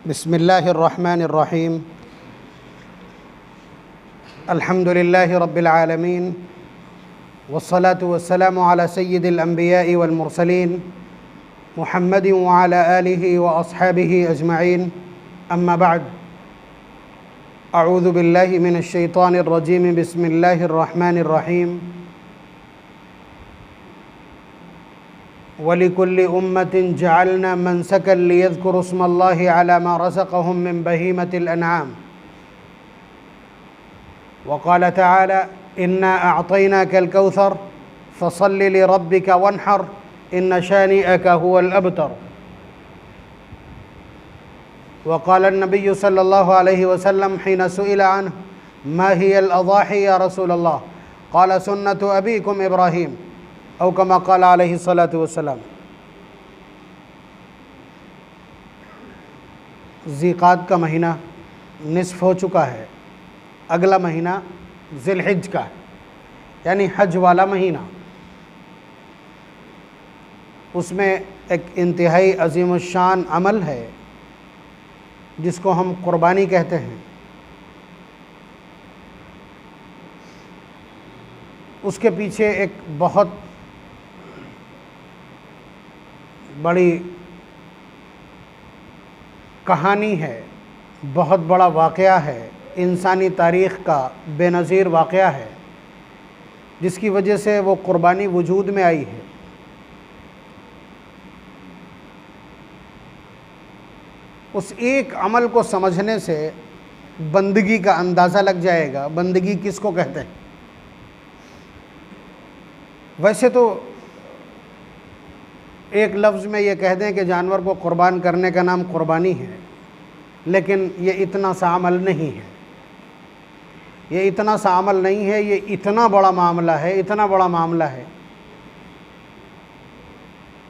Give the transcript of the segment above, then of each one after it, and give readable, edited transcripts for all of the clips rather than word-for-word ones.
بسم الله الرحمن الرحيم. الحمد لله رب العالمين، والصلاة والسلام على سيد الأنبياء والمرسلين محمد وعلى آله وأصحابه أجمعين. أما بعد، أعوذ بالله من الشيطان الرجيم. بسم الله الرحمن الرحيم. وَلِكُلِّ أُمَّةٍ جَعَلْنَا مَنْسَكًا لِيَذْكُرُوا اسْمَ اللَّهِ عَلَى مَا رَزَقَهُم مِّن بَهِيمَةِ الْأَنْعَامِ. وقال تعالى: إِنَّا أَعْطَيْنَاكَ الْكَوْثَرَ فَصَلِّ لِرَبِّكَ وَانْحَرْ إِنَّ شَانِئَكَ هُوَ الْأَبْتَرُ. وقال النبي صلى الله عليه وسلم حين سئل عنه: ما هي الأضاحي يا رسول الله؟ قال: سنة أبيكم إبراهيم، او کما قال علیہ الصلاۃ والسلام. ذی قعدہ کا مہینہ نصف ہو چکا ہے. اگلا مہینہ ذی الحج کا ہے، یعنی حج والا مہینہ. اس میں ایک انتہائی عظیم الشان عمل ہے جس کو ہم قربانی کہتے ہیں. اس کے پیچھے ایک بہت بڑی کہانی ہے، بہت بڑا واقعہ ہے، انسانی تاریخ کا بے نظیر واقعہ ہے، جس کی وجہ سے وہ قربانی وجود میں آئی ہے. اس ایک عمل کو سمجھنے سے بندگی کا اندازہ لگ جائے گا بندگی کس کو کہتے ہیں. ویسے تو ایک لفظ میں یہ کہہ دیں کہ جانور کو قربان کرنے کا نام قربانی ہے، لیکن یہ اتنا سا عمل نہیں ہے. یہ اتنا سا عمل نہیں ہے، یہ اتنا بڑا معاملہ ہے، اتنا بڑا معاملہ ہے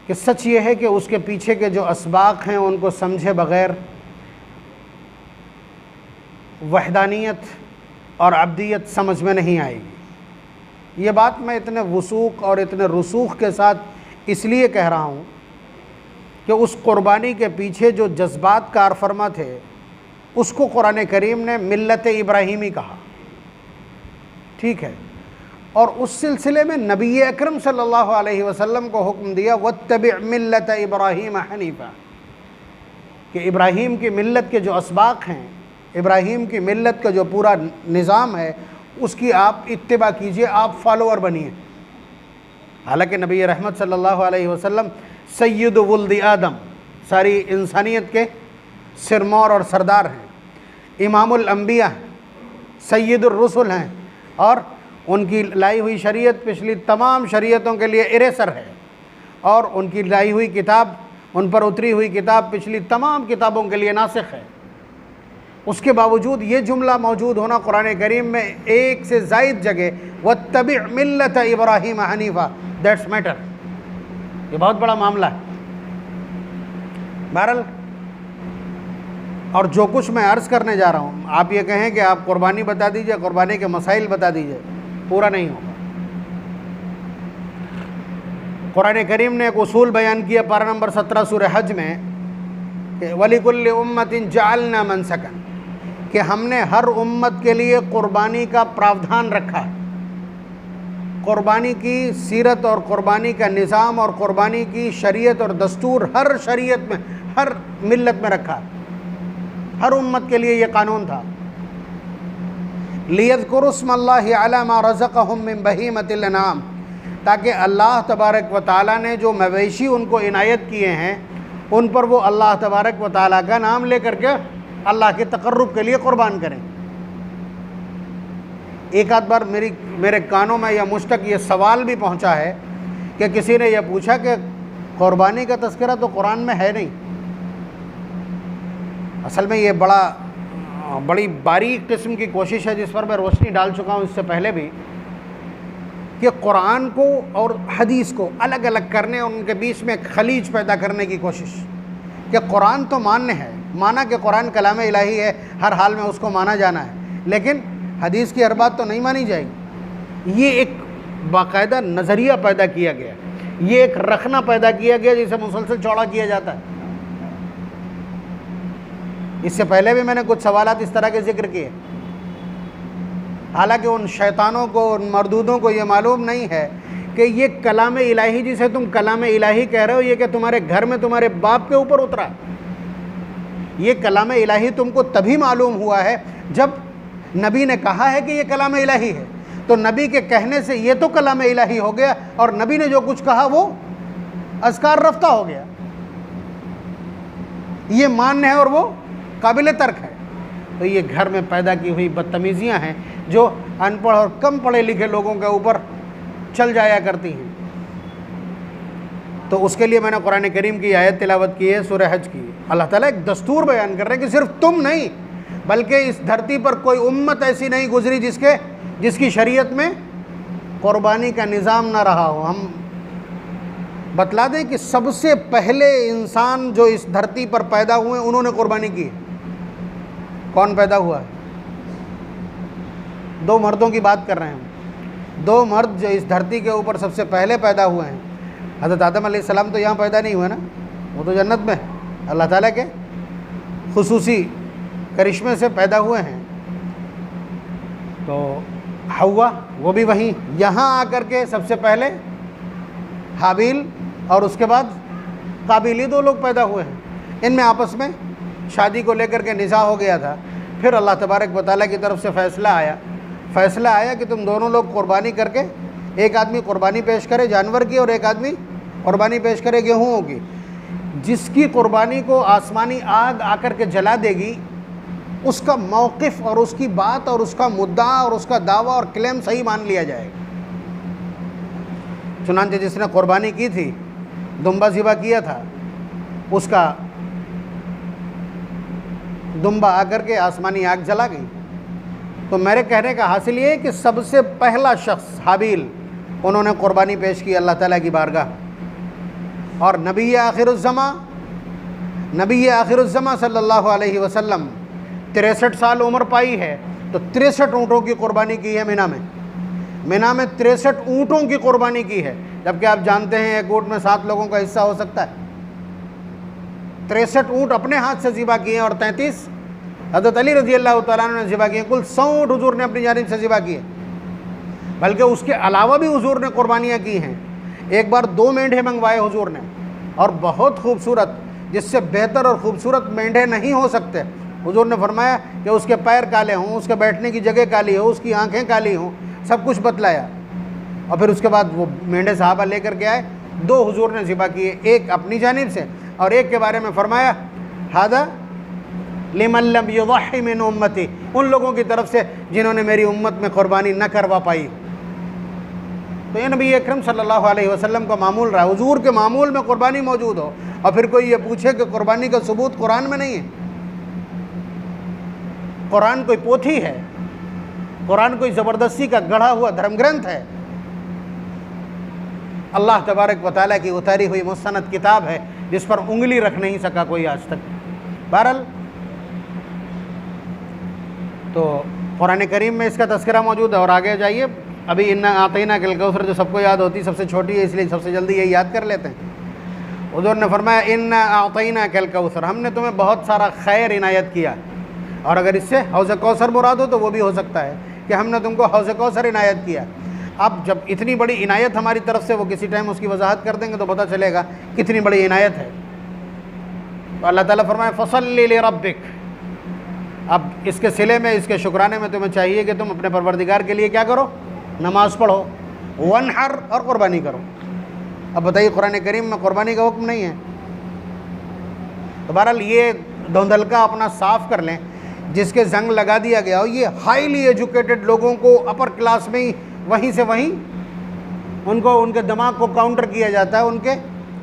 کہ سچ یہ ہے کہ اس کے پیچھے کے جو اسباق ہیں ان کو سمجھے بغیر وحدانیت اور عبدیت سمجھ میں نہیں آئے گی. یہ بات میں اتنے وثوق اور اتنے رسوخ کے ساتھ اس لیے کہہ رہا ہوں کہ اس قربانی کے پیچھے جو جذبات کار فرما تھے اس کو قرآن کریم نے ملت ابراہیمی کہا. ٹھیک ہے، اور اس سلسلے میں نبی اکرم صلی اللہ علیہ وسلم کو حکم دیا وَاتَّبِعْ مِلَّةَ إِبْرَاهِيمَ حَنِيفًا، کہ ابراہیم کی ملت کے جو اسباق ہیں، ابراہیم کی ملت کا جو پورا نظام ہے، اس کی آپ اتباع کیجئے، آپ فالوور بنیے. حالانکہ نبی رحمت صلی اللہ علیہ وسلم سید ولد آدم، ساری انسانیت کے سرمور اور سردار ہیں، امام الانبیاء ہیں، سید الرسل ہیں، اور ان کی لائی ہوئی شریعت پچھلی تمام شریعتوں کے لیے اریسر ہے، اور ان کی لائی ہوئی کتاب، ان پر اتری ہوئی کتاب پچھلی تمام کتابوں کے لیے ناسخ ہے. اس کے باوجود یہ جملہ موجود ہونا قرآن کریم میں ایک سے زائد جگہ وَاتَّبِعْ مِلَّةَ إِبْرَاهِيمَ حَنِيفًا، دیٹس میٹر. یہ بہت بڑا معاملہ ہے. بہرحال، اور جو کچھ میں عرض کرنے جا رہا ہوں، آپ یہ کہیں کہ آپ قربانی بتا دیجئے، قربانی کے مسائل بتا دیجئے، پورا نہیں ہوگا. قرآن کریم نے ایک اصول بیان کیا پارہ نمبر 17 سورہ حج میں کہ وَلِكُلِّ أُمَّةٍ جَعَلْنَا مَنْسَكًا، کہ ہم نے ہر امت کے لیے قربانی کا پراودھان رکھا ہے. قربانی کی سیرت اور قربانی کا نظام اور قربانی کی شریعت اور دستور ہر شریعت میں، ہر ملت میں رکھا ہے. ہر امت کے لیے یہ قانون تھا. لِيَذْكُرُوا اسْمَ اللَّهِ عَلَى مَا رَزَقَهُم مِّن بَهِيمَةِ الْأَنْعَامِ، تاکہ اللہ تبارک و تعالیٰ نے جو مویشی ان کو عنایت کیے ہیں ان پر وہ اللہ تبارک و تعالیٰ کا نام لے کر کے اللہ کے تقرب کے لیے قربان کریں. ایک آدھ بار میرے کانوں میں یا مجھ تک یہ سوال بھی پہنچا ہے کہ کسی نے یہ پوچھا کہ قربانی کا تذکرہ تو قرآن میں ہے نہیں. اصل میں یہ بڑی باریک قسم کی کوشش ہے جس پر میں روشنی ڈال چکا ہوں اس سے پہلے بھی، کہ قرآن کو اور حدیث کو الگ الگ کرنے اور ان کے بیچ میں ایک خلیج پیدا کرنے کی کوشش. کہ قرآن تو ماننے ہے، مانا کہ قرآن کلام الہی ہے، ہر حال میں اس کو مانا جانا ہے، لیکن حدیث کی ہر بات تو نہیں مانی جائے گی. یہ ایک باقاعدہ نظریہ پیدا کیا گیا، یہ ایک رکھنا پیدا کیا گیا جسے مسلسل چوڑا کیا جاتا ہے. اس سے پہلے بھی میں نے کچھ سوالات اس طرح کے ذکر کیے، حالانکہ ان شیطانوں کو، ان مردودوں کو یہ معلوم نہیں ہے کہ یہ کلام الہی جسے تم کلام الہی کہہ رہے ہو، یہ کہ تمہارے گھر میں تمہارے باپ کے اوپر اترا۔ یہ کلام الہی تم کو تبھی معلوم ہوا ہے جب نبی نے کہا ہے کہ یہ کلام الہی ہے، تو نبی کے کہنے سے یہ تو کلام الہی ہو گیا، اور نبی نے جو کچھ کہا وہ اذکار رفتہ ہو گیا، یہ ماننے ہے اور وہ قابل ترک ہے۔ تو یہ گھر میں پیدا کی ہوئی بدتمیزیاں ہیں جو ان پڑھ اور کم پڑھے لکھے لوگوں کے اوپر چل جایا کرتی ہیں۔ تو اس کے لیے میں نے قرآن کریم کی آیت تلاوت کی ہے، سورہ حج کی۔ اللہ تعالیٰ ایک دستور بیان کر رہے ہیں کہ صرف تم نہیں بلکہ اس دھرتی پر کوئی امت ایسی نہیں گزری جس کی شریعت میں قربانی کا نظام نہ رہا ہو۔ ہم بتلا دیں کہ سب سے پہلے انسان جو اس دھرتی پر پیدا ہوئے انہوں نے قربانی کی ہے۔ کون پیدا ہوا ہے؟ دو مردوں کی بات کر رہے ہیں، دو مرد جو اس دھرتی کے اوپر سب سے پہلے پیدا ہوئے ہیں۔ حضرت آدم علیہ السلام تو یہاں پیدا نہیں ہوئے نا، وہ تو جنت میں اللہ تعالیٰ کے خصوصی کرشمے سے پیدا ہوئے ہیں۔ تو حوا وہ بھی وہیں یہاں آ کر کے سب سے پہلے حابیل اور اس کے بعد قابیل، دو لوگ پیدا ہوئے ہیں۔ ان میں آپس میں شادی کو لے کر کے نزاع ہو گیا تھا، پھر اللہ تبارک و تعالیٰ کی طرف سے فیصلہ آیا کہ تم دونوں لوگ قربانی کر کے، ایک آدمی قربانی پیش کرے جانور کی اور ایک آدمی قربانی پیش کرے گیہوں کی۔ جس کی قربانی کو آسمانی آگ آ کر کے جلا دے گی، اس کا موقف اور اس کی بات اور اس کا مدعا اور اس کا دعویٰ اور کلیم صحیح مان لیا جائے گا۔ چنانچہ جس نے قربانی کی تھی، دمبا ذبح کیا تھا، اس کا دمبا آ کر کے آسمانی آگ جلا گئی۔ تو میرے کہنے کا حاصل یہ ہے کہ سب سے پہلا شخص حابیل، انہوں نے قربانی پیش کی اللہ تعالیٰ کی بارگاہ، اور نبی آخر الزماں صلی اللہ علیہ وسلم 63 سال عمر پائی ہے، تو 63 اونٹوں کی قربانی کی ہے مینا میں 63 اونٹوں کی قربانی کی ہے، جبکہ آپ جانتے ہیں ایک اونٹ میں 7 لوگوں کا حصہ ہو سکتا ہے۔ 63 اونٹ اپنے ہاتھ سے ذبح کیے ہیں، اور 33 حضرت علی رضی اللہ تعالیٰ عنہ نے ذبح کیے۔ کل 100 اونٹ حضور نے اپنی جانب سے ذبح کیے، بلکہ اس کے علاوہ بھی حضور نے قربانیاں کی ہیں۔ ایک بار 2 مینڈھے منگوائے حضور نے، اور بہت خوبصورت، جس سے بہتر اور خوبصورت مینڈھے نہیں ہو سکتے۔ حضور نے فرمایا کہ اس کے پیر کالے ہوں، اس کے بیٹھنے کی جگہ کالی ہو، اس کی آنکھیں کالی ہوں، سب کچھ بتلایا۔ اور پھر اس کے بعد وہ مینڈھے صحابہ لے کر کے آئے، 2 حضور نے ذبح کیے، ایک اپنی جانب سے اور ایک کے بارے میں فرمایا ھذا لمن لم یضحی من امتی، ان لوگوں کی طرف سے جنہوں نے میری امت میں قربانی نہ کروا پائی۔ تو یہ نبی اکرم صلی اللہ علیہ وسلم کا معمول رہا، حضور کے معمول میں قربانی موجود ہو، اور پھر کوئی یہ پوچھے کہ قربانی کا ثبوت قرآن میں نہیں ہے۔ قرآن کوئی پوتھی ہے، قرآن کوئی زبردستی کا گڑھا ہوا دھرم گرنتھ ہے، اللہ تبارک و تعالیٰ کی اتاری ہوئی مستند کتاب ہے جس پر انگلی رکھ نہیں سکا کوئی آج تک۔ بہرحال تو قرآن کریم میں اس کا تذکرہ موجود ہے۔ اور آگے جائیے، ابھی انا اعطیناک الکوثر جو سب کو یاد ہوتی، سب سے چھوٹی ہے، اس لیے سب سے جلدی یہی یاد کر لیتے ہیں۔ حضور نے فرمایا انا اعطیناک الکوثر، ہم نے تمہیں بہت سارا خیر عنایت کیا، اور اگر اس سے حوض کوثر مراد ہو تو وہ بھی ہو سکتا ہے کہ ہم نے تم کو حوض کوثر عنایت کیا۔ اب جب اتنی بڑی عنایت ہماری طرف سے، وہ کسی ٹائم اس کی وضاحت کر دیں گے تو پتہ چلے گا کتنی بڑی عنایت ہے۔ تو اللہ تعالیٰ فرمایا فصلی لربک، اب اس کے صلے میں، اس کے شکرانے میں تمہیں چاہیے کہ تم اپنے پروردگار کے لیے کیا کرو؟ نماز پڑھو، وانحر، اور قربانی کرو۔ اب بتائیے قرآن کریم میں قربانی کا حکم نہیں ہے؟ تو بہرحال یہ دھندلکا اپنا صاف کر لیں، جس کے زنگ لگا دیا گیا ہو، یہ ہائیلی ایجوکیٹڈ لوگوں کو اپر کلاس میں ہی وہیں سے وہیں ان کے دماغ کو کاؤنٹر کیا جاتا ہے، ان کے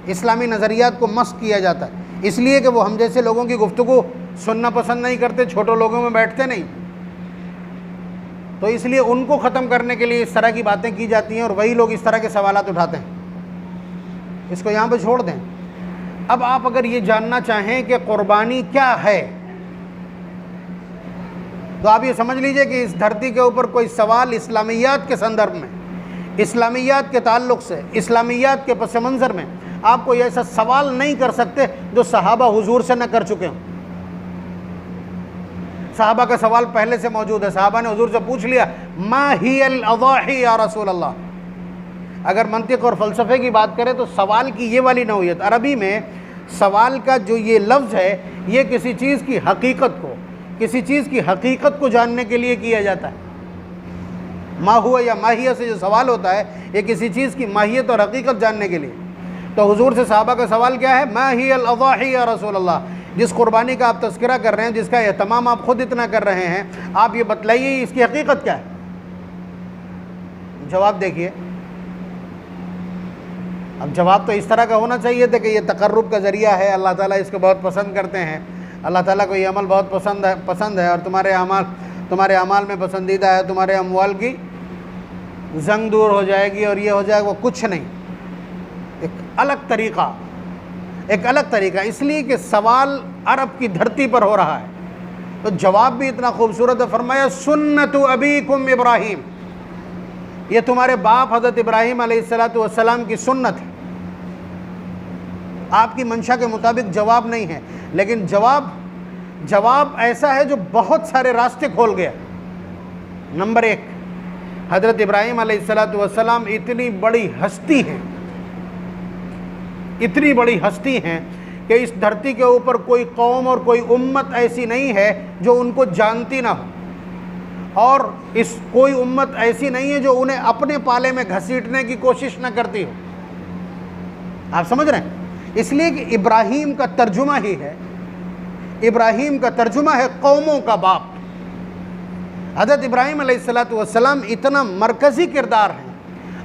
اسلامی نظریات کو مسخ کیا جاتا ہے، اس لیے کہ وہ ہم جیسے لوگوں کی گفتگو سننا پسند نہیں کرتے، چھوٹے لوگوں میں بیٹھتے نہیں، تو اس لیے ان کو ختم کرنے کے لیے اس طرح کی باتیں کی جاتی ہیں، اور وہی لوگ اس طرح کے سوالات اٹھاتے ہیں۔ اس کو یہاں پہ چھوڑ دیں۔ اب آپ اگر یہ جاننا چاہیں کہ قربانی کیا ہے، تو آپ یہ سمجھ لیجئے کہ اس دھرتی کے اوپر کوئی سوال اسلامیات کے سندرب میں، اسلامیات کے تعلق سے، اسلامیات کے پس منظر میں آپ کو ایسا سوال نہیں کر سکتے جو صحابہ حضور سے نہ کر چکے ہوں۔ صحابہ کا سوال پہلے سے موجود ہے. صحابہ نے حضور سے پوچھ لیا ما ہی الاضاحی یا رسول اللہ. اگر منطق اور فلسفے کی بات کریں تو سوال کی یہ والی نوعیت، عربی میں سوال کا جو یہ لفظ ہے یہ کسی چیز کی حقیقت کو، کسی چیز کی حقیقت کو جاننے کے لیے کیا جاتا ہے. ما ہوا یا ماہیہ سے جو سوال ہوتا ہے یہ کسی چیز کی ماہیت اور حقیقت جاننے کے لیے. تو حضور سے صحابہ کا سوال کیا ہے؟ ما ہی الاضاحی یا رسول اللہ. جس قربانی کا آپ تذکرہ کر رہے ہیں، جس کا اہتمام آپ خود اتنا کر رہے ہیں، آپ یہ بتلائیے اس کی حقیقت کیا ہے؟ جواب دیکھیے. اب جواب تو اس طرح کا ہونا چاہیے تھا کہ یہ تقرب کا ذریعہ ہے، اللہ تعالیٰ اس کو بہت پسند کرتے ہیں، اللہ تعالیٰ کو یہ عمل بہت پسند ہے اور تمہارے اعمال میں پسندیدہ ہے، تمہارے اموال کی زنگ دور ہو جائے گی اور یہ ہو جائے گا. وہ کچھ نہیں، ایک الگ طریقہ، اس لیے کہ سوال عرب کی دھرتی پر ہو رہا ہے تو جواب بھی اتنا خوبصورت ہے. فرمایا سنت ابیکم ابراہیم، یہ تمہارے باپ حضرت ابراہیم علیہ السلام کی سنت ہے. آپ کی منشا کے مطابق جواب نہیں ہے، لیکن جواب ایسا ہے جو بہت سارے راستے کھول گیا. نمبر 1، حضرت ابراہیم علیہ السلام اتنی بڑی ہستی ہیں کہ اس دھرتی کے اوپر کوئی قوم اور کوئی امت ایسی نہیں ہے جو ان کو جانتی نہ ہو، اور کوئی امت ایسی نہیں ہے جو انہیں اپنے پالے میں گھسیٹنے کی کوشش نہ کرتی ہو. آپ سمجھ رہے ہیں؟ اس لیے کہ ابراہیم کا ترجمہ ہے قوموں کا باپ. حضرت ابراہیم علیہ السلام اتنا مرکزی کردار ہیں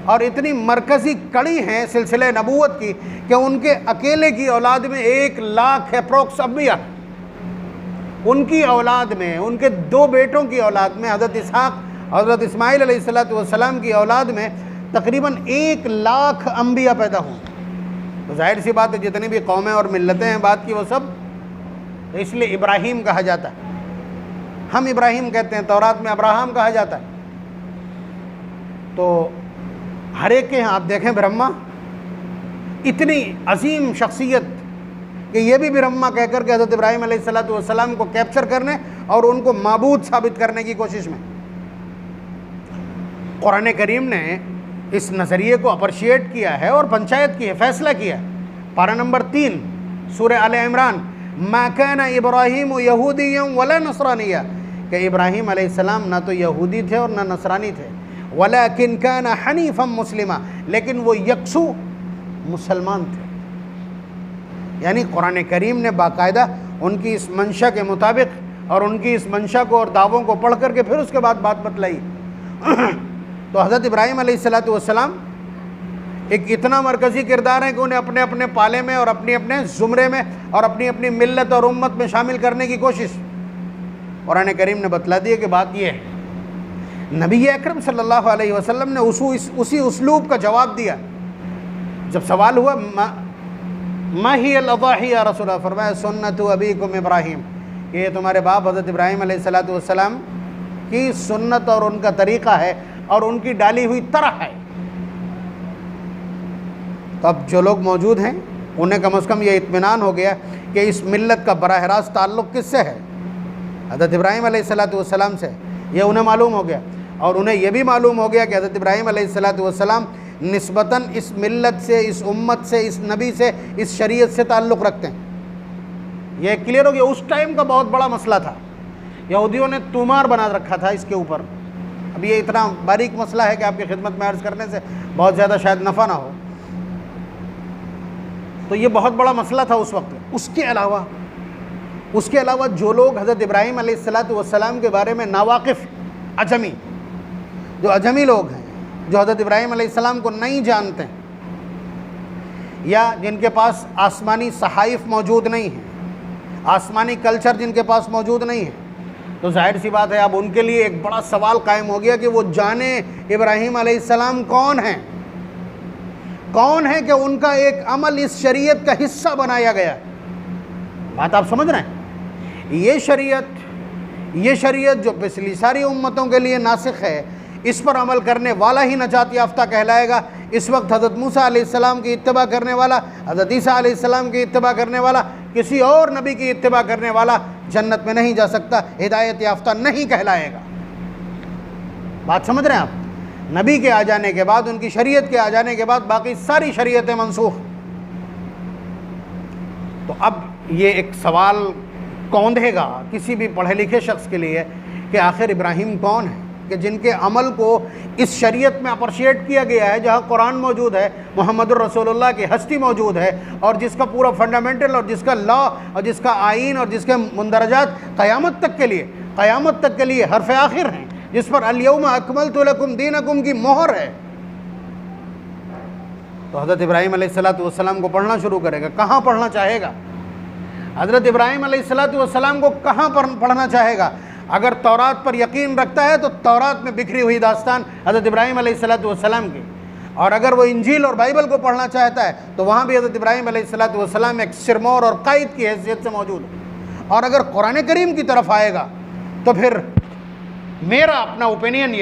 اور اتنی مرکزی کڑی ہیں سلسلہ نبوت کی کہ ان کے اکیلے کی اولاد میں 1,00,000 اپروکس انبیاء، ان کی اولاد میں، ان کے 2 بیٹوں کی اولاد میں، حضرت اسحاق، حضرت اسماعیل علیہ السلام کی اولاد میں تقریباً 1,00,000 انبیاء پیدا ہوں. تو ظاہر سی بات ہے جتنی بھی قومیں اور ملتیں ہیں بات کی وہ سب، اس لیے ابراہیم کہا جاتا ہے. ہم ابراہیم کہتے ہیں، تورات میں ابراہم کہا جاتا ہے. تو ہر ایک کے ہاں آپ دیکھیں برہما، اتنی عظیم شخصیت کہ یہ بھی برہما کہہ کر کے حضرت ابراہیم علیہ السلام کو کیپچر کرنے اور ان کو معبود ثابت کرنے کی کوشش میں. قرآن کریم نے اس نظریے کو اپریشیٹ کیا ہے اور پنچایت کی ہے، فیصلہ کیا ہے. پارہ نمبر 3 سورہ آل عمران، ما کان ابراہیم یہودیا ولا نصرانیہ، کہ ابراہیم علیہ السلام نہ تو یہودی تھے اور نہ نصرانی تھے، ولیکن کان حنیفا مسلما، لیکن وہ یکسو مسلمان تھے. یعنی قرآن کریم نے باقاعدہ ان کی اس منشا کے مطابق اور ان کی اس منشا کو اور دعووں کو پڑھ کر کے پھر اس کے بعد بات بتلائی. تو حضرت ابراہیم علیہ السلام ایک اتنا مرکزی کردار ہے کہ انہیں اپنے اپنے پالے میں اور اپنے اپنے زمرے میں اور اپنی اپنی ملت اور امت میں شامل کرنے کی کوشش قرآن کریم نے بتلا دی کہ بات یہ ہے. نبی اکرم صلی اللہ علیہ وسلم نے اسی اسلوب کا جواب دیا. جب سوال ہوا ما ہی الاضاحی یا رسول اللہ، فرمایا سنت ابیکم ابراہیم، کہ یہ تمہارے باپ حضرت ابراہیم علیہ السلام کی سنت اور ان کا طریقہ ہے اور ان کی ڈالی ہوئی طرح ہے. تو اب جو لوگ موجود ہیں انہیں کم از کم یہ اطمینان ہو گیا کہ اس ملت کا براہ راست تعلق کس سے ہے؟ حضرت ابراہیم علیہ السلام سے. یہ انہیں معلوم ہو گیا، اور انہیں یہ بھی معلوم ہو گیا کہ حضرت ابراہیم علیہ السلام نسبتاً اس ملت سے، اس امت سے، اس نبی سے، اس شریعت سے تعلق رکھتے ہیں. یہ کلیئر ہو گیا. اس ٹائم کا بہت بڑا مسئلہ تھا، یہودیوں نے تومار بنا رکھا تھا اس کے اوپر. اب یہ اتنا باریک مسئلہ ہے کہ آپ کی خدمت میں عرض کرنے سے بہت زیادہ شاید نفع نہ ہو. تو یہ بہت بڑا مسئلہ تھا اس وقت. اس کے علاوہ جو لوگ حضرت ابراہیم علیہ السلام کے بارے میں ناواقف، جو اجمی لوگ ہیں، جو حضرت ابراہیم علیہ السلام کو نہیں جانتے یا جن کے پاس آسمانی صحائف موجود نہیں ہیں، آسمانی کلچر جن کے پاس موجود نہیں ہے، تو ظاہر سی بات ہے اب ان کے لیے ایک بڑا سوال قائم ہو گیا کہ وہ جانیں ابراہیم علیہ السلام کون ہیں کہ ان کا ایک عمل اس شریعت کا حصہ بنایا گیا. بات آپ سمجھ رہے ہیں؟ یہ شریعت جو پچھلی ساری امتوں کے لیے ناسخ ہے، اس پر عمل کرنے والا ہی نجات یافتہ کہلائے گا. اس وقت حضرت موسیٰ علیہ السلام کی اتباع کرنے والا، حضرت عیسیٰ علیہ السلام کی اتباع کرنے والا، کسی اور نبی کی اتباع کرنے والا جنت میں نہیں جا سکتا، ہدایت یافتہ نہیں کہلائے گا۔ بات سمجھ رہے ہیں آپ؟ نبی کے آ جانے کے بعد، ان کی شریعت کے آ جانے کے بعد باقی ساری شریعتیں منسوخ۔ تو اب یہ ایک سوال کوندھے گا کسی بھی پڑھے لکھے شخص کے لیے کہ آخر ابراہیم کون ہے کہ جن کے عمل کو اس شریعت میں اپریشیٹ کیا گیا ہے، جہاں قرآن موجود ہے، محمد الرسول اللہ کی ہستی موجود ہے، اور جس کا پورا فنڈامنٹل اور جس کا لا اور جس کا آئین اور جس کے مندرجات قیامت تک کے لیے حرف آخر ہیں، جس پر الیوم اکملت لکم دینکم کی مہر ہے۔ تو حضرت ابراہیم علیہ السلام کو پڑھنا شروع کرے گا، کہاں پڑھنا چاہے گا؟ حضرت ابراہیم علیہ السلام کو کہاں پر پڑھنا چاہے گا؟ اگر تورات پر یقین رکھتا ہے تو تورات میں بکھری ہوئی داستان حضرت ابراہیم علیہ السلام کی، اور اگر وہ انجیل اور بائبل کو پڑھنا چاہتا ہے تو وہاں بھی حضرت ابراہیم علیہ السلام ایک سرمور اور قائد کی حیثیت سے موجود ہے۔ اور اگر قرآن کریم کی طرف آئے گا تو پھر میرا اپنا اوپینین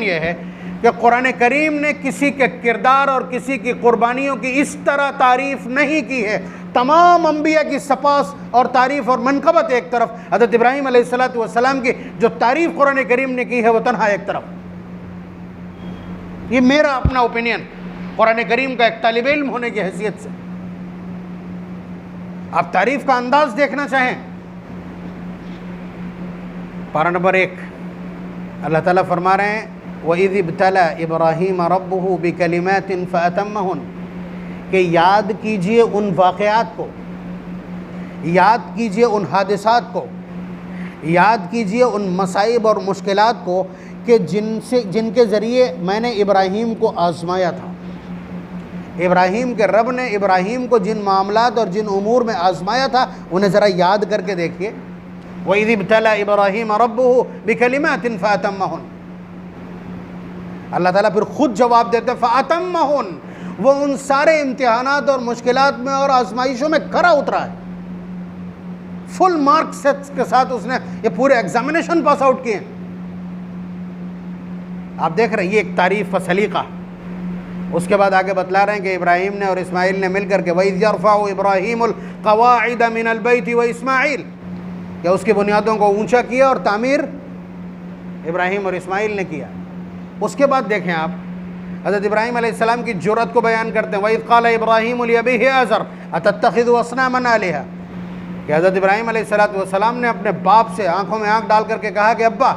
یہ ہے کہ قرآن کریم نے کسی کے کردار اور کسی کی قربانیوں کی اس طرح تعریف نہیں کی ہے۔ تمام انبیاء کی سپاس اور تعریف اور منقبت ایک طرف، حضرت ابراہیم علیہ السلام کی جو تعریف قرآن کریم نے کی ہے وہ تنہا ایک طرف۔ یہ میرا اپنا اوپینین قرآن کریم کا ایک طالب علم ہونے کی حیثیت سے۔ آپ تعریف کا انداز دیکھنا چاہیں، پارہ نمبر 1 اللہ تعالیٰ فرما رہے ہیں وَإِذِ ابْتَلَى إِبْرَاهِيمَ رَبُّهُ بِكَلِمَاتٍ فَأَتَمَّهُنَّ، کہ یاد کیجئے ان واقعات کو، یاد کیجئے ان حادثات کو، یاد کیجئے ان مصائب اور مشکلات کو کہ جن کے ذریعے میں نے ابراہیم کو آزمایا تھا۔ ابراہیم کے رب نے ابراہیم کو جن معاملات اور جن امور میں آزمایا تھا انہیں ذرا یاد کر کے دیکھیے۔ وَإِذِ ابْتَلَى إِبْرَاهِيمَ رَبُّهُ بِكَلِمَاتٍ فَأَتَمَّهُنَّ، اللہ تعالیٰ پھر خود جواب دیتے فَأَتَمَّهُنَّ، وہ ان سارے امتحانات اور مشکلات میں اور آزمائشوں میں کھرا اترا ہے، فل مارکس کے ساتھ اس نے یہ پورے ایگزامینیشن پاس آؤٹ کیے۔ آپ دیکھ رہے ہیں یہ ایک تعریف کا سلیقہ۔ اس کے بعد آگے بتلا رہے ہیں کہ ابراہیم نے اور اسماعیل نے مل کر کے وَإِذْ يَرْفَعُ إِبْرَاهِيمُ الْقَوَاعِدَ مِنَ الْبَيْتِ وَإِسْمَاعِيلُ، کہ اس کی بنیادوں کو اونچا کیا اور تعمیر ابراہیم اور اسماعیل نے کیا۔ اس کے بعد دیکھیں آپ حضرت ابراہیم علیہ السلام کی جرأت کو بیان کرتے ہیں وَإِذْ قَالَ إِبْرَاهِيمُ لِأَبِيهِ آزَرَ أَتَتَّخِذُ أَصْنَامًا آلِهَةً، کہ حضرت ابراہیم علیہ السلام نے اپنے باپ سے آنکھوں میں آنکھ ڈال کر کے کہا کہ ابا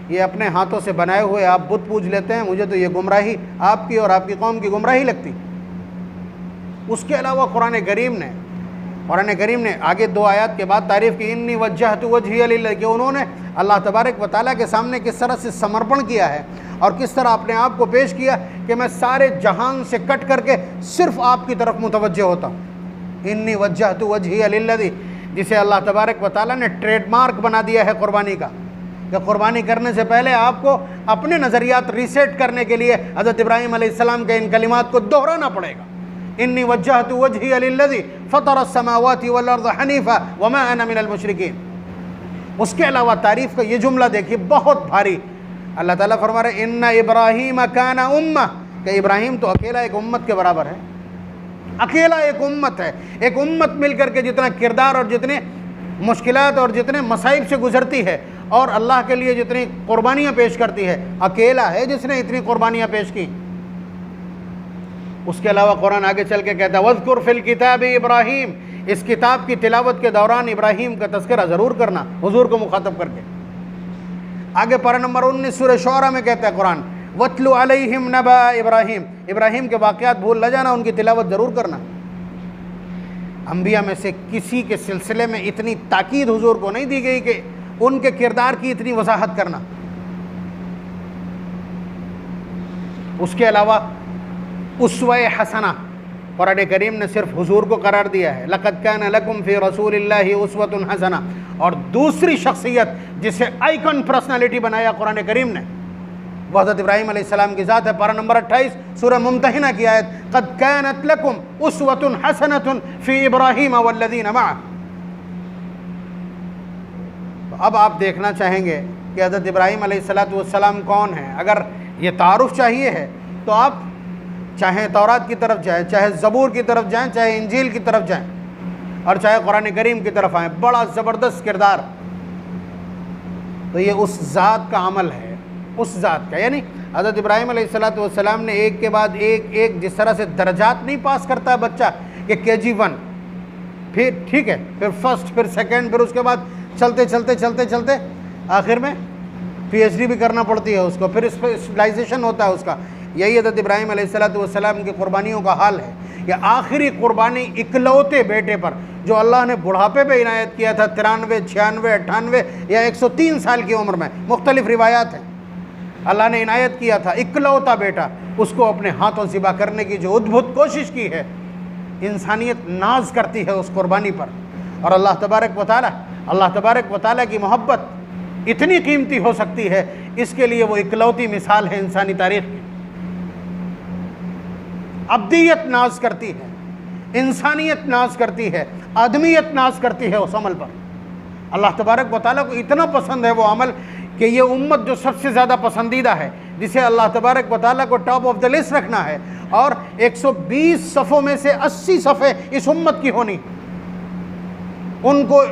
یہ اپنے ہاتھوں سے بنائے ہوئے آپ بت پوج لیتے ہیں، مجھے تو یہ گمراہی آپ کی اور آپ کی قوم کی گمراہی لگتی۔ اس کے علاوہ قرآن کریم نے آگے 2 آیات کے بعد تعریف کی انی وجہت وجہی للہ، کہ انہوں نے اللہ تبارک و تعالیٰ کے سامنے کس طرح سے سمرپن کیا ہے اور کس طرح اپنے آپ کو پیش کیا کہ میں سارے جہان سے کٹ کر کے صرف آپ کی طرف متوجہ ہوتا ہوں۔ انی وجہت وجہی للذی، جسے اللہ تبارک و تعالیٰ نے ٹریڈ مارک بنا دیا ہے قربانی کا، کہ قربانی کرنے سے پہلے آپ کو اپنے نظریات ریسیٹ کرنے کے لیے حضرت ابراہیم علیہ السلام کے ان کلمات کو دہرانا پڑے گا۔ انی وجہت وجہی للذی فطر السماوات والارض حنیفا وما انا من المشرکین۔ اس کے علاوہ تعریف کا یہ جملہ دیکھیے بہت بھاری، اللہ تعالیٰ فرما رہے ان ابراہیم کان امہ، کہ ابراہیم تو اکیلا ایک امت کے برابر ہے، اکیلا ایک امت ہے۔ ایک امت مل کر کے جتنا کردار اور جتنے مشکلات اور جتنے مصائب سے گزرتی ہے اور اللہ کے لیے جتنی قربانیاں پیش کرتی ہے، اکیلا ہے جس نے اتنی قربانیاں پیش کی۔ اس کے علاوہ قرآن آگے چل کے کہتا ہے وَاذْكُرْ فِي الْكِتَابِ ابراہیم، اس کتاب کی تلاوت کے دوران ابراہیم کا تذکرہ ضرور کرنا، حضور کو مخاطب کر کے۔ آگے پارہ نمبر 19 سورہ شعراء میں کہتا ہے قرآن وَاتْلُ عَلَيْهِمْ نَبَأَ ابراہیم، ابراہیم کے واقعات بھول نہ جانا، ان کی تلاوت ضرور کرنا۔ انبیاء میں سے کسی کے سلسلے میں اتنی تاکید حضور کو نہیں دی گئی کہ ان کے کردار کی اتنی وضاحت کرنا۔ اس کے علاوہ اسوہ حسنہ قرآن کریم نے صرف حضور کو قرار دیا ہے، لَقَدْ كَانَ لَكُمْ فِي رَسُولِ اللَّهِ أُسْوَةٌ حَسَنَةٌ، اور دوسری شخصیت جسے آئیکن پرسنالٹی بنایا قرآن کریم نے وہ حضرت ابراہیم علیہ السلام کی ذات ہے۔ پارہ نمبر 28 سورہ ممتحنہ کی آیت قَدْ كَانَتْ لَكُمْ أُسْوَةٌ حَسَنَةٌ فِي إِبْرَاهِيمَ وَالَّذِينَ مَعَهُ۔ اب آپ دیکھنا چاہیں گے کہ حضرت ابراہیم علیہ السلام کون ہیں۔ اگر یہ تعارف چاہیے ہے تو آپ چاہے تورات کی طرف جائیں، چاہے زبور کی طرف جائیں، چاہے انجیل کی طرف جائیں، اور چاہے قرآن کریم کی طرف آئیں، بڑا زبردست کردار. تو یہ اس ذات کا عمل ہے، اس ذات کا. یعنی حضرت ابراہیم علیہ السلام نے ایک کے بعد ایک جس طرح سے درجات نہیں پاس کرتا ہے بچہ کہ KG1، پھر ٹھیک ہے، پھر فرسٹ، پھر سیکنڈ، پھر اس کے بعد چلتے چلتے چلتے چلتے آخر میں PhD بھی کرنا پڑتی ہے اس کو، پھر اسپیشلائزیشن ہوتا ہے اس کا. یہی حضرت ابراہیم علیہ السلام کی قربانیوں کا حال ہے کہ آخری قربانی اکلوتے بیٹے پر جو اللہ نے بڑھاپے پہ عنایت کیا تھا، 93، 96، 98 یا 103 سال کی عمر میں، مختلف روایات ہیں، اللہ نے عنایت کیا تھا، اکلوتا بیٹا، اس کو اپنے ہاتھوں ذبح کرنے کی جو ادبھت کوشش کی ہے. انسانیت ناز کرتی ہے اس قربانی پر، اور اللہ تبارک و تعالیٰ کی محبت اتنی قیمتی ہو سکتی ہے، اس کے لیے وہ اکلوتی مثال ہے انسانی تاریخ کی. ابدیت ناز کرتی ہے، انسانیت ناز کرتی ہے، آدمیت ناز کرتی ہے اس عمل پر. اللہ تبارک و تعالیٰ کو اتنا پسند ہے وہ عمل کہ یہ امت جو سب سے زیادہ پسندیدہ ہے، جسے اللہ تبارک و تعالیٰ کو ٹاپ آف دا لسٹ رکھنا ہے، اور 120 صفوں میں سے 80 صفحے اس امت کی ہونی، ان کو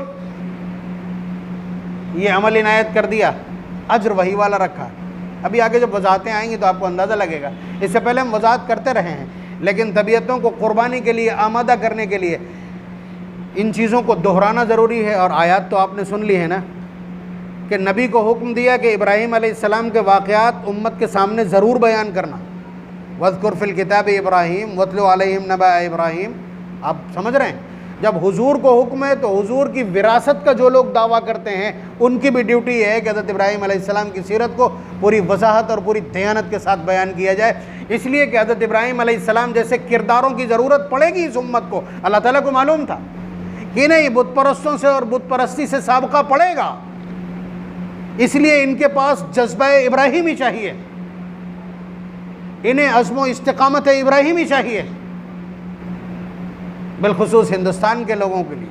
یہ عمل عنایت کر دیا، اجر وہی والا رکھا. ابھی آگے جب وضاحتیں آئیں گی تو آپ کو اندازہ لگے گا. اس سے پہلے ہم وضاحت کرتے رہے ہیں، لیکن طبیعتوں کو قربانی کے لیے آمادہ کرنے کے لیے ان چیزوں کو دہرانا ضروری ہے. اور آیات تو آپ نے سن لی ہے نا کہ نبی کو حکم دیا کہ ابراہیم علیہ السلام کے واقعات امت کے سامنے ضرور بیان کرنا. وَاذْكُرْ فِي الْكِتَابِ إِبْرَاهِيمَ وَاتْلُ عَلَيْهِمْ نَبَأَ إِبْرَاهِيمَ. آپ سمجھ رہے ہیں، جب حضور کو حکم ہے تو حضور کی وراثت کا جو لوگ دعویٰ کرتے ہیں ان کی بھی ڈیوٹی ہے کہ حضرت ابراہیم علیہ السلام کی سیرت کو پوری وضاحت اور پوری دیانت کے ساتھ بیان کیا جائے. اس لیے کہ حضرت ابراہیم علیہ السلام جیسے کرداروں کی ضرورت پڑے گی اس امت کو. اللہ تعالیٰ کو معلوم تھا کہ نہیں بت پرستوں سے اور بت پرستی سے سابقہ پڑے گا، اس لیے ان کے پاس جذبہ ابراہیمی چاہیے، انہیں عزم و استقامت ابراہیمی چاہیے، بالخصوص ہندوستان کے لوگوں کے لیے.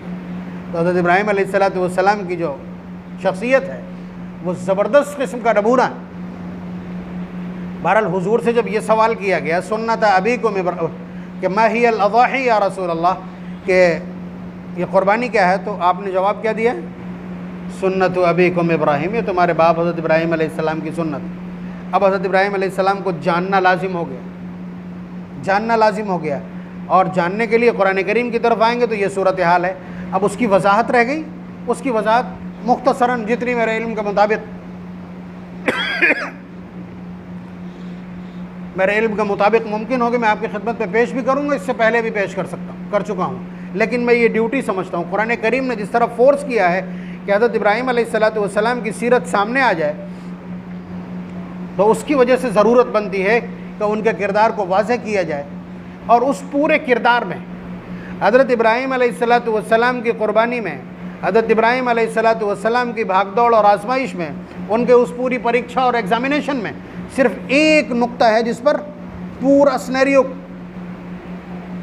تو حضرت ابراہیم علیہ السلام کی جو شخصیت ہے وہ زبردست قسم کا نمونہ ہے. بہرحال حضور سے جب یہ سوال کیا گیا سنت ابیکم کہ ما ہی الاضاحی یا رسول اللہ، کہ یہ قربانی کیا ہے، تو آپ نے جواب کیا دیا؟ سنت ابیکم ابراہیم، یہ تمہارے باپ حضرت ابراہیم علیہ السلام کی سنت. اب حضرت ابراہیم علیہ السلام کو جاننا لازم ہو گیا، جاننا لازم ہو گیا. اور جاننے کے لیے قرآن کریم کی طرف آئیں گے تو یہ صورتحال ہے. اب اس کی وضاحت رہ گئی، اس کی وضاحت مختصراً جتنی میرے علم کے مطابق ممکن ہوگی میں آپ کی خدمت میں پیش بھی کروں گا. اس سے پہلے بھی پیش کر چکا ہوں، لیکن میں یہ ڈیوٹی سمجھتا ہوں. قرآن کریم نے جس طرح فورس کیا ہے کہ حضرت ابراہیم علیہ السلام کی سیرت سامنے آ جائے، تو اس کی وجہ سے ضرورت بنتی ہے کہ ان کے کردار کو واضح کیا جائے. اور اس پورے کردار میں حضرت ابراہیم علیہ السلام کی قربانی میں، حضرت ابراہیم علیہ السلام کی بھاگ دوڑ اور آزمائش میں، ان کے اس پوری پریکشا اور ایگزامینیشن میں صرف ایک نقطہ ہے جس پر پورا سنیریو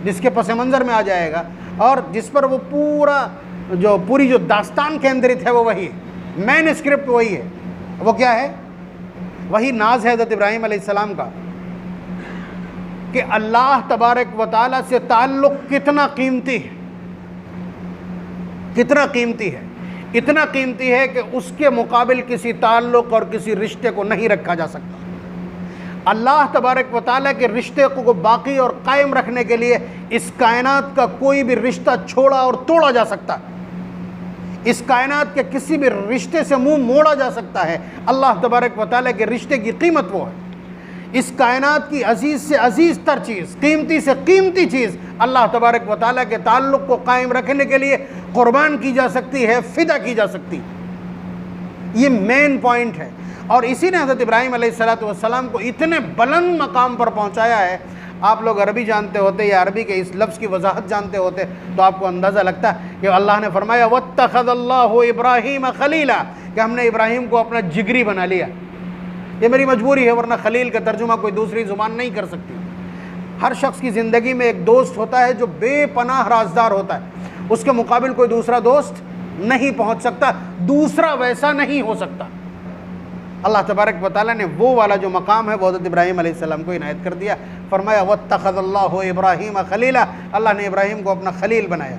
جس کے پس منظر میں آ جائے گا، اور جس پر وہ پوری جو داستان کیندرت ہے وہ وہی ہے، مین اسکرپٹ وہی ہے. وہ کیا ہے؟ وہی ناز ہے حضرت ابراہیم علیہ السلام کا کہ اللہ تبارک و تعالیٰ سے تعلق کتنا قیمتی ہے، کتنا قیمتی ہے. اتنا قیمتی ہے کہ اس کے مقابل کسی تعلق اور کسی رشتے کو نہیں رکھا جا سکتا. اللہ تبارک و تعالیٰ کے رشتے کو باقی اور قائم رکھنے کے لیے اس کائنات کا کوئی بھی رشتہ چھوڑا اور توڑا جا سکتا ہے، اس کائنات کے کسی بھی رشتے سے منہ موڑا جا سکتا ہے. اللہ تبارک و تعالیٰ کے رشتے کی قیمت وہ ہے. اس کائنات کی عزیز سے عزیز تر چیز، قیمتی سے قیمتی چیز اللہ تبارک و تعالیٰ کے تعلق کو قائم رکھنے کے لیے قربان کی جا سکتی ہے، فدا کی جا سکتی. یہ مین پوائنٹ ہے. اور اسی نے حضرت ابراہیم علیہ السلام کو اتنے بلند مقام پر پہنچایا ہے. آپ لوگ عربی جانتے ہوتے یا عربی کے اس لفظ کی وضاحت جانتے ہوتے تو آپ کو اندازہ لگتا کہ اللہ نے فرمایا وَاتَّخَذَ اللَّهُ إِبْرَاهِيمَ خَلِيلًا، کہ ہم نے ابراہیم کو اپنا جگری بنا لیا. یہ میری مجبوری ہے، ورنہ خلیل کا ترجمہ کوئی دوسری زبان نہیں کر سکتی. ہر شخص کی زندگی میں ایک دوست ہوتا ہے جو بے پناہ رازدار ہوتا ہے، اس کے مقابل کوئی دوسرا دوست نہیں پہنچ سکتا، دوسرا ویسا نہیں ہو سکتا. اللہ تبارک و تعالیٰ نے وہ والا جو مقام ہے وہ حضرت ابراہیم علیہ السلام کو عنایت کر دیا. فرمایا وَاتَّخَذَ اللَّهُ إِبْرَاهِيمَ خَلِيلًا، اللہ نے ابراہیم کو اپنا خلیل بنایا.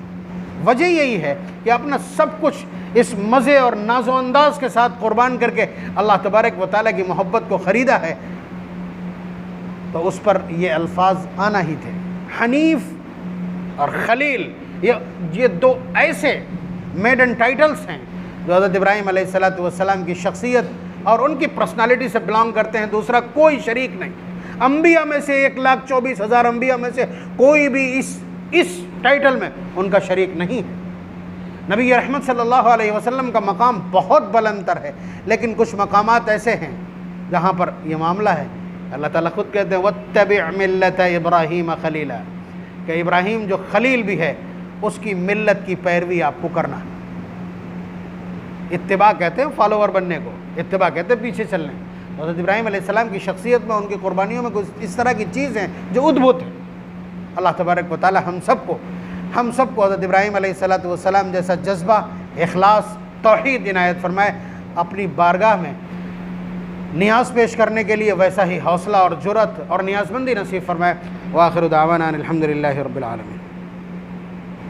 وجہ یہی ہے کہ اپنا سب کچھ اس مزے اور ناز و انداز کے ساتھ قربان کر کے اللہ تبارک و تعالیٰ کی محبت کو خریدا ہے، تو اس پر یہ الفاظ آنا ہی تھے۔ حنیف اور خلیل یہ دو ایسے میڈن ٹائٹلز ہیں جو حضرت ابراہیم علیہ السلام کی شخصیت اور ان کی پرسنالٹی سے بلانگ کرتے ہیں، دوسرا کوئی شریک نہیں۔ انبیاء میں سے 1,24,000 انبیاء میں سے کوئی بھی اس ٹائٹل میں ان کا شریک نہیں ہے۔ نبی رحمت صلی اللہ علیہ وسلم کا مقام بہت بلند تر ہے، لیکن کچھ مقامات ایسے ہیں جہاں پر یہ معاملہ ہے۔ اللہ تعالیٰ خود کہتے ہیں وَاتَّبِعْ مِلَّةَ إِبْرَاهِيمَ خَلِيلًا، کہ ابراہیم جو خلیل بھی ہے اس کی ملت کی پیروی آپ کو کرنا ہے۔ اتباع کہتے ہیں فالوور بننے کو، اتباع کہتے ہیں پیچھے چلنے۔ حضرت ابراہیم علیہ السلام کی شخصیت میں، ان کی قربانیوں میں کچھ اس طرح کی چیز ہیں جو ادبھت ہیں۔ اللہ تبارک و تعالی ہم سب کو حضرت ابراہیم علیہ السلام جیسا جذبہ، اخلاص، توحید عنایت فرمائے، اپنی بارگاہ میں نیاز پیش کرنے کے لیے ویسا ہی حوصلہ اور جرأت اور نیاز مندی نصیب فرمائے۔ وآخر دعوانا الحمد للہ رب العالمین۔